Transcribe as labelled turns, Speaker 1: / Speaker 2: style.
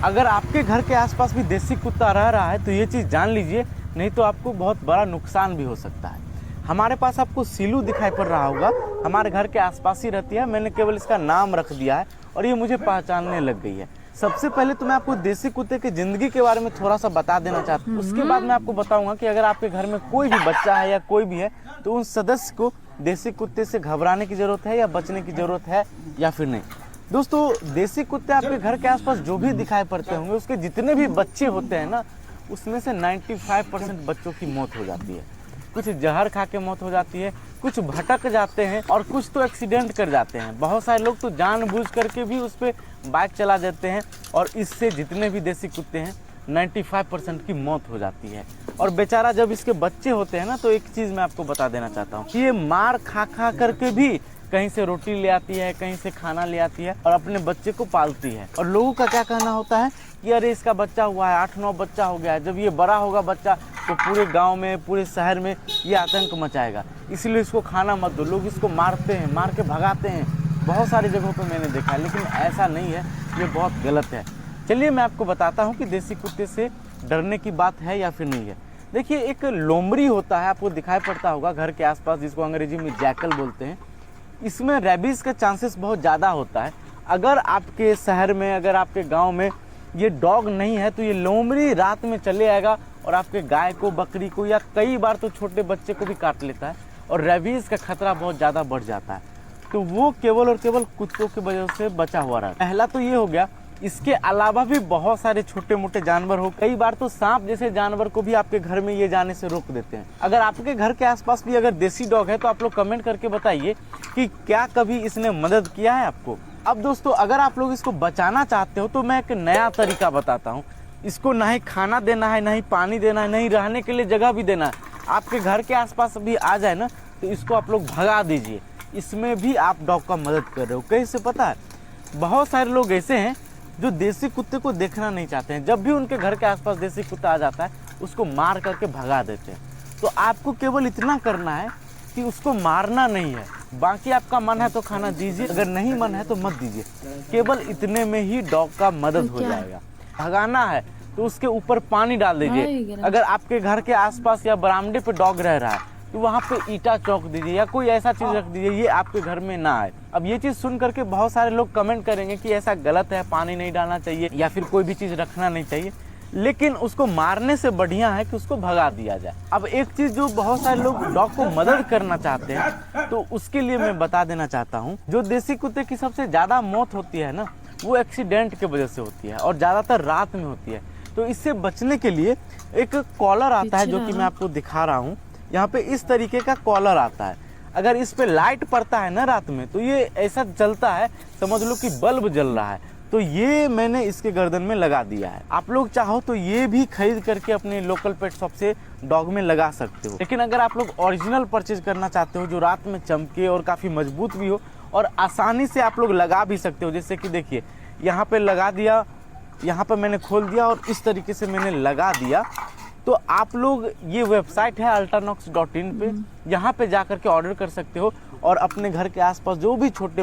Speaker 1: अगर आपके घर के आसपास भी देसी कुत्ता रह रहा है तो ये चीज़ जान लीजिए, नहीं तो आपको बहुत बड़ा नुकसान भी हो सकता है। हमारे पास आपको सीलू दिखाई पड़ रहा होगा, हमारे घर के आसपास ही रहती है। मैंने केवल इसका नाम रख दिया है और ये मुझे पहचानने लग गई है। सबसे पहले तो मैं आपको देसी कुत्ते की ज़िंदगी के बारे में थोड़ा सा बता देना चाहता हूँ। उसके बाद मैं आपको बताऊंगा कि अगर आपके घर में कोई भी बच्चा है या कोई भी है तो उन सदस्य को देसी कुत्ते से घबराने की ज़रूरत है या बचने की ज़रूरत है या फिर नहीं। दोस्तों, देसी कुत्ते आपके घर के आसपास जो भी दिखाई पड़ते होंगे, उसके जितने भी बच्चे होते हैं ना, उसमें से 95% बच्चों की मौत हो जाती है। कुछ जहर खा के मौत हो जाती है, कुछ भटक जाते हैं और कुछ तो एक्सीडेंट कर जाते हैं। बहुत सारे लोग तो जानबूझ करके भी उस पर बाइक चला देते हैं और इससे जितने भी देसी कुत्ते हैं 95% की मौत हो जाती है। और बेचारा जब इसके बच्चे होते हैं ना, तो एक चीज़ मैं आपको बता देना चाहता हूँ कि ये मार खा खा करके भी कहीं से रोटी ले आती है, कहीं से खाना ले आती है और अपने बच्चे को पालती है। और लोगों का क्या कहना होता है कि अरे इसका बच्चा हुआ है, 8-9 बच्चा हो गया है, जब ये बड़ा होगा बच्चा तो पूरे गांव में, पूरे शहर में ये आतंक मचाएगा, इसलिए इसको खाना मत दो। लोग इसको मारते हैं, मार के भगाते हैं, बहुत सारी जगहों पर मैंने देखा है। लेकिन ऐसा नहीं है, ये बहुत गलत है। चलिए मैं आपको बताता हूँ कि देसी कुत्ते से डरने की बात है या फिर नहीं है। देखिए, एक लोमड़ी होता है, आपको दिखाई पड़ता होगा घर के आसपास, जिसको अंग्रेजी में जैकल बोलते हैं। इसमें रेबीज़ का चांसेस बहुत ज़्यादा होता है। अगर आपके शहर में, अगर आपके गांव में ये डॉग नहीं है तो ये लोमड़ी रात में चले आएगा और आपके गाय को, बकरी को या कई बार तो छोटे बच्चे को भी काट लेता है और रेबीज़ का खतरा बहुत ज़्यादा बढ़ जाता है। तो वो केवल और केवल कुत्तों की वजह से बचा हुआ रहा। पहला तो ये हो गया। इसके अलावा भी बहुत सारे छोटे मोटे जानवर हो, कई बार तो सांप जैसे जानवर को भी आपके घर में ये जाने से रोक देते हैं। अगर आपके घर के आसपास भी अगर देसी डॉग है तो आप लोग कमेंट करके बताइए कि क्या कभी इसने मदद किया है आपको। अब दोस्तों, अगर आप लोग इसको बचाना चाहते हो तो मैं एक नया तरीका बताता हूँ। इसको ना ही खाना देना है, ना ही पानी देना है, नहीं रहने के लिए जगह भी देना है। आपके घर के आसपास भी आ जाए ना तो इसको आप लोग भगा दीजिए। इसमें भी आप डॉग का मदद कर रहे हो। कैसे पता है? बहुत सारे लोग ऐसे हैं जो देसी कुत्ते को देखना नहीं चाहते हैं। जब भी उनके घर के आसपास देसी कुत्ता आ जाता है उसको मार करके भगा देते हैं। तो आपको केवल इतना करना है कि उसको मारना नहीं है। बाकी आपका मन है तो खाना दीजिए, अगर नहीं मन है तो मत दीजिए। केवल इतने में ही डॉग का मदद हो जाएगा। भगाना है तो उसके ऊपर पानी डाल दीजिए। अगर आपके घर के आसपास या बरामदे पे डॉग रह रहा है तो वहाँ पे ईटा चौक दीजिए या कोई ऐसा चीज़ रख दीजिए, ये आपके घर में ना आए। अब ये चीज़ सुन करके बहुत सारे लोग कमेंट करेंगे कि ऐसा गलत है, पानी नहीं डालना चाहिए या फिर कोई भी चीज़ रखना नहीं चाहिए। लेकिन उसको मारने से बढ़िया है कि उसको भगा दिया जाए। अब एक चीज़ जो बहुत सारे लोग डॉग को मदद करना चाहते हैं तो उसके लिए मैं बता देना चाहता हूँ, जो देसी कुत्ते की सबसे ज़्यादा मौत होती है ना, वो एक्सीडेंट की वजह से होती है और ज़्यादातर रात में होती है। तो इससे बचने के लिए एक कॉलर आता है जो कि मैं आपको दिखा रहा हूँ। यहाँ पे इस तरीके का कॉलर आता है। अगर इस पे लाइट पड़ता है ना रात में तो ये ऐसा जलता है, समझ लो कि बल्ब जल रहा है। तो ये मैंने इसके गर्दन में लगा दिया है। आप लोग चाहो तो ये भी खरीद करके अपने लोकल पेट शॉप से डॉग में लगा सकते हो। लेकिन अगर आप लोग ओरिजिनल परचेज करना चाहते हो जो रात में चमके और काफ़ी मजबूत भी हो और आसानी से आप लोग लगा भी सकते हो, जैसे कि देखिए यहाँ पे लगा दिया, यहाँ पे मैंने खोल दिया और इस तरीके से मैंने लगा दिया। तो आप लोग, ये वेबसाइट है ultranox.in पे, यहाँ पे जा करके ऑर्डर कर सकते हो और अपने घर के आसपास जो भी छोटे